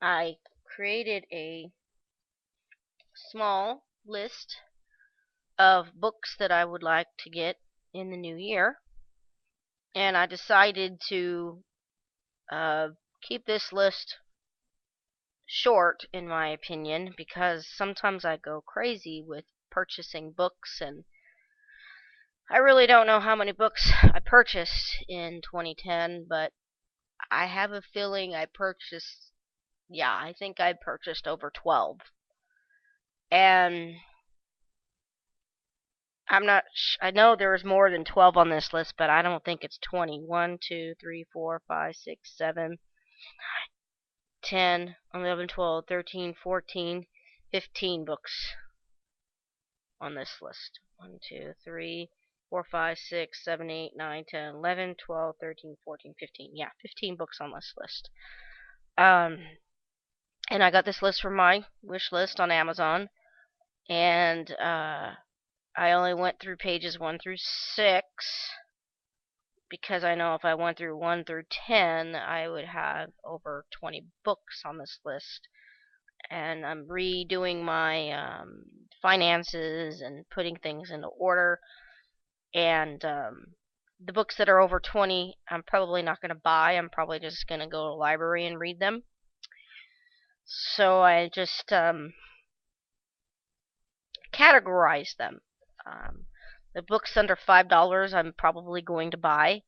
I created a small list of books that I would like to get in the new year, and I decided to uh, keep this list short, in my opinion, because sometimes I go crazy with purchasing books, and I really don't know how many books I purchased in 2010, but I have a feeling I think I purchased over 12. And I know there's more than 12 on this list, but I don't think it's 20. 1, 2, 3, 4, 5, 6, 7, 10, 11, 12, 13, 14, 15 books on this list. 1, 2, 3, 4, 5, 6, 7, 8, 9, 10, 11, 12, 13, 14, 15. Yeah, 15 books on this list. Um, and I got this list from my wish list on Amazon, and I only went through pages 1 through 6 because I know if I went through 1 through 10, I would have over 20 books on this list. And I'm redoing my finances and putting things into order. And the books that are over 20, I'm probably not going to buy. I'm probably just going to go to the library and read them. So I just categorize them. Um, the books under $5, I'm probably going to buy.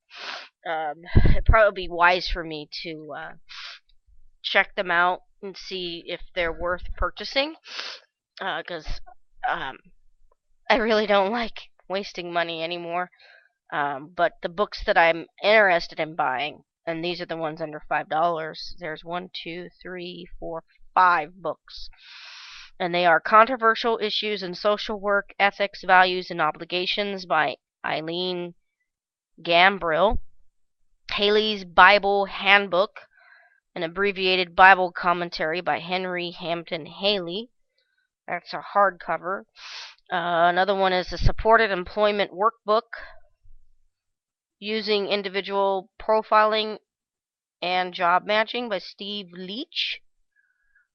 It'd probably be wise for me to check them out and see if they're worth purchasing. Because I really don't like wasting money anymore. But the books that I'm interested in buying, and these are the ones under $5. There's one, two, three, four, 5 books, and they are Controversial Issues in Social Work, Ethics, Values, and Obligations by Eileen Gambrill, Haley's Bible Handbook, an abbreviated Bible commentary by Henry Hampton Haley. That's a hardcover. Another one is the Supported Employment Workbook, Using Individual Profiling and Job Matching by Steve Leach.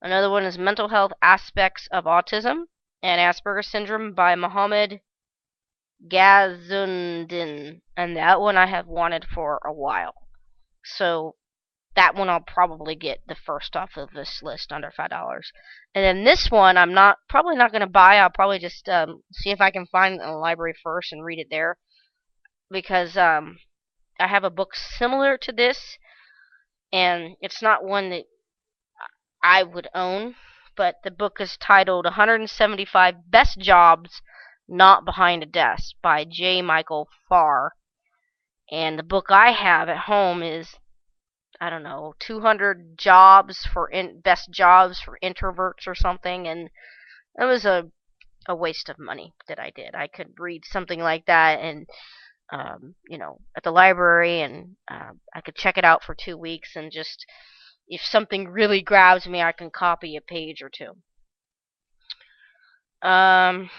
Another one is Mental Health Aspects of Autism and Asperger Syndrome by Mohammed Ghazundin. And that one I have wanted for a while. So that one I'll probably get the first off of this list under $5. And then this one I'm probably not going to buy. I'll probably just see if I can find it in the library first and read it there, because I have a book similar to this, and it's not one that I would own, but the book is titled 175 Best Jobs Not Behind a Desk by J. Michael Farr. And the book I have at home is, I don't know, 200 best jobs for introverts or something, and it was a waste of money that I did. I could read something like that and at the library, and I could check it out for 2 weeks, and just if something really grabs me, I can copy a page or two.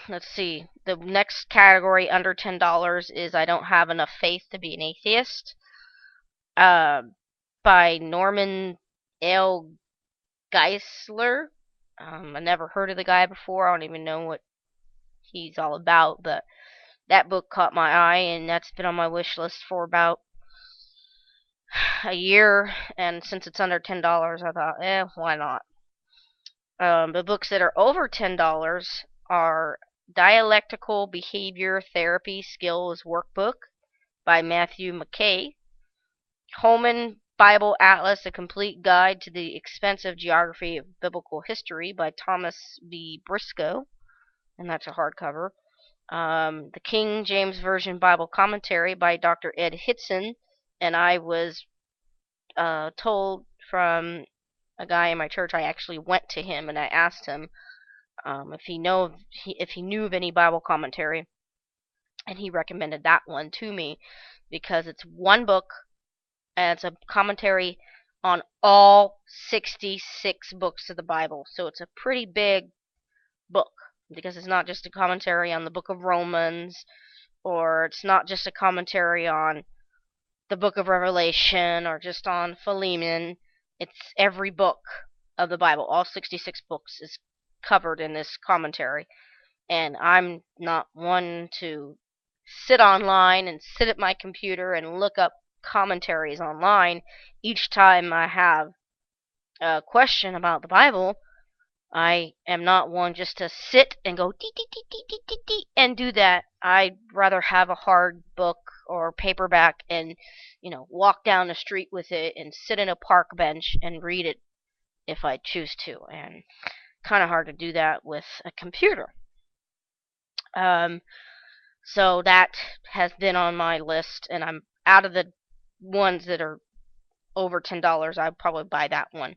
Let's see. The next category under $10 is I Don't Have Enough Faith to Be an Atheist, uh, by Norman L. Geisler. I never heard of the guy before. I don't even know what he's all about, but that book caught my eye, and that's been on my wish list for about a year. And since it's under $10, I thought, why not? The books that are over $10 are Dialectical Behavior Therapy Skills Workbook by Matthew McKay, Holman Bible Atlas, A Complete Guide to the Expensive Geography of Biblical History by Thomas V. Briscoe, and that's a hardcover. The King James Version Bible Commentary by Dr. Ed Hitson, and I was told from a guy in my church. I actually went to him and I asked him if he knew of any Bible commentary, and he recommended that one to me because it's one book and it's a commentary on all 66 books of the Bible. So it's a pretty big book, because it's not just a commentary on the book of Romans, or it's not just a commentary on the book of Revelation, or just on Philemon. It's every book. of the Bible. All 66 books is covered in this commentary. And I'm not one to sit online and sit at my computer and look up commentaries online each time I have a question about the Bible. I am not one just to sit and go dee dee dee dee dee dee dee and do that. I'd rather have a hard book or paperback and, walk down the street with it and sit in a park bench and read it if I choose to. And kind of hard to do that with a computer. Um, so that has been on my list, and I'm out of the ones that are over $10. I'd probably buy that one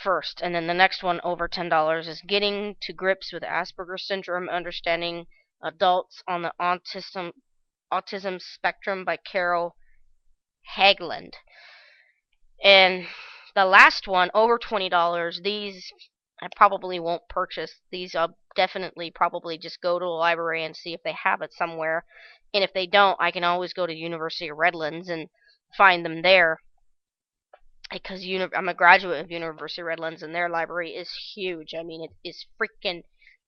first, and then the next one over $10 is Getting to Grips with Asperger Syndrome: Understanding Adults on the Autism Spectrum by Carol Haglund. And the last one over $20. These I probably won't purchase. These I'll definitely probably just go to a library and see if they have it somewhere. And if they don't, I can always go to University of Redlands and find them there, because I'm a graduate of University of Redlands, and their library is huge. I mean, it is freaking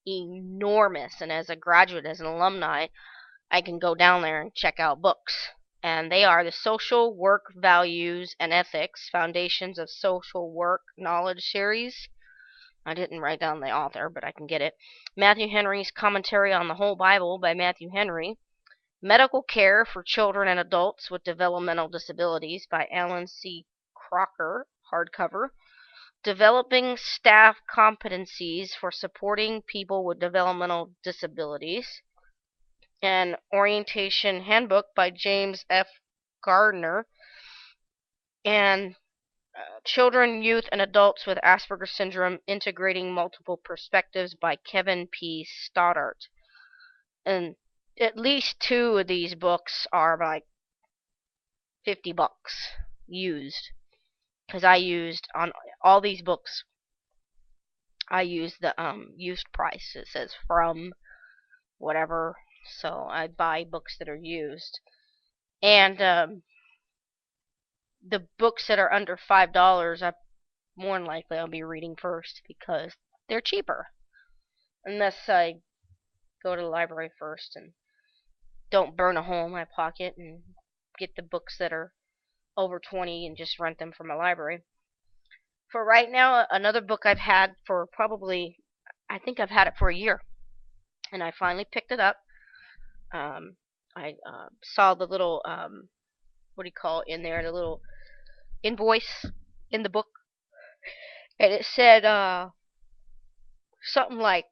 enormous. And as a graduate, as an alumni, I can go down there and check out books. And they are the Social Work Values and Ethics Foundations of Social Work Knowledge series. I didn't write down the author, but I can get it. Matthew Henry's Commentary on the Whole Bible by Matthew Henry. Medical Care for Children and Adults with Developmental Disabilities by Alan C. Crocker, hardcover. Developing Staff Competencies for Supporting People with Developmental Disabilities. An Orientation Handbook by James F. Gardner. And Children, Youth, and Adults with Asperger Syndrome: Integrating Multiple Perspectives by Kevin P. Stoddart. And at least two of these books are like $50 used, because I used on all these books, I used the used price. It says from whatever, so I buy books that are used. And the books that are under $5, I more than likely I'll be reading first because they're cheaper, unless I go to the library first and don't burn a hole in my pocket and get the books that are over 20 and just rent them from a library. For right now, another book I've had for probably, I think I've had it for a year, and I finally picked it up. I saw the little, what do you call it in there, the little invoice in the book, and it said something like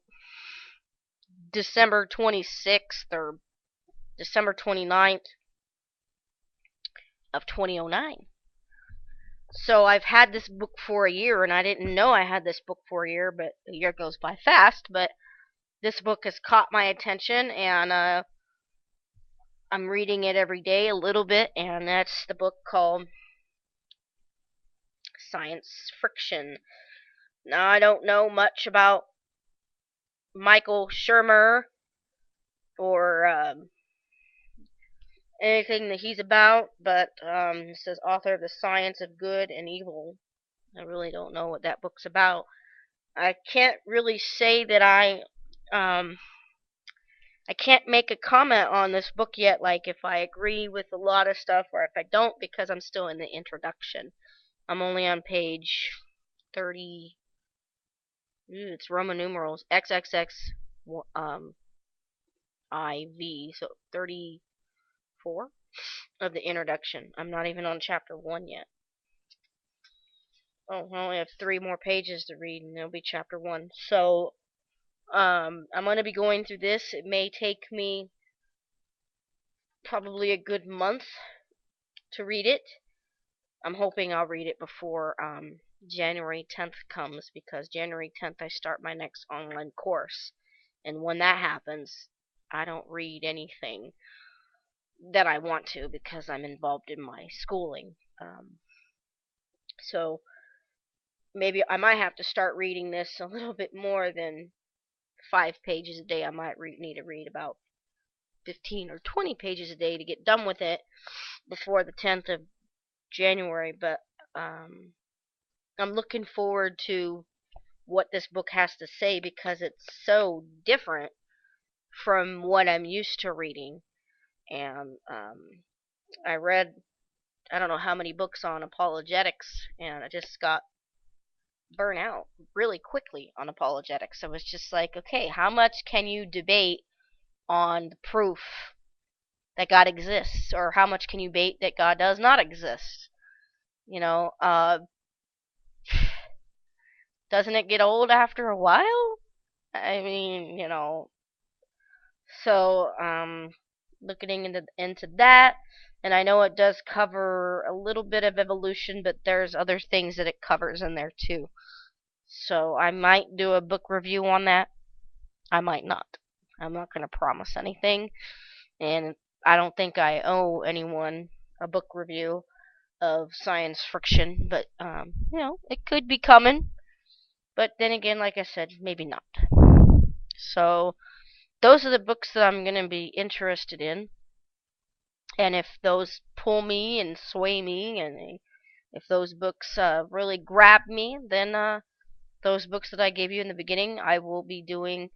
December 26th or December 29th of 2009. So I've had this book for a year, and I didn't know I had this book for a year, but a year goes by fast. But this book has caught my attention, and I'm reading it every day a little bit, and that's the book called Science Friction. Now, I don't know much about Michael Shermer or anything that he's about, but it says author of The Science of Good and Evil. I really don't know what that book's about. I can't really say that I can't make a comment on this book yet, like if I agree with a lot of stuff or if I don't, because I'm still in the introduction. I'm only on page 30. It's Roman numerals XXX IV, so 34 of the introduction. I'm not even on chapter 1 yet. Oh, I only have 3 more pages to read, and it'll be chapter 1. So, I'm going to be going through this. It may take me probably a good month to read it. I'm hoping I'll read it before January 10th comes, because January 10th I start my next online course. And when that happens, I don't read anything that I want to because I'm involved in my schooling. So maybe I might have to start reading this a little bit more than 5 pages a day. I might need to read about 15 or 20 pages a day to get done with it before the 10th of January. But I'm looking forward to what this book has to say because it's so different from what I'm used to reading. And I read, I don't know how many books on apologetics, and I just got burnt out really quickly on apologetics. So it's just like, okay, how much can you debate on the proof that God exists, or how much can you debate that God does not exist? You know, doesn't it get old after a while? I mean, so looking into that, and I know it does cover a little bit of evolution, but there's other things that it covers in there too. So I might do a book review on that. I might not. I'm not going to promise anything, and I don't think I owe anyone a book review of science fiction, but it could be coming. But then again, like I said, maybe not. So those are the books that I'm going to be interested in, and if those pull me and sway me, and if those books really grab me, then those books that I gave you in the beginning, I will be doing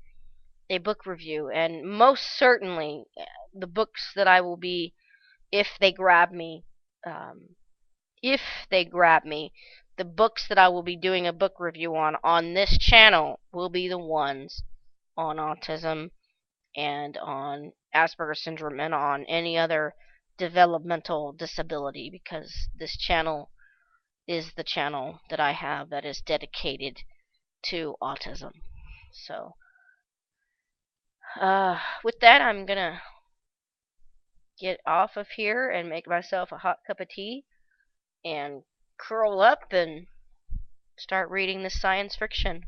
a book review. And most certainly, the books that I will be, if they grab me, um, if they grab me, the books that I will be doing a book review on this channel will be the ones on autism and on Asperger Syndrome and on any other developmental disability, because this channel is the channel that I have that is dedicated to autism. So, with that, I'm gonna get off of here and make myself a hot cup of tea and curl up and start reading this science fiction.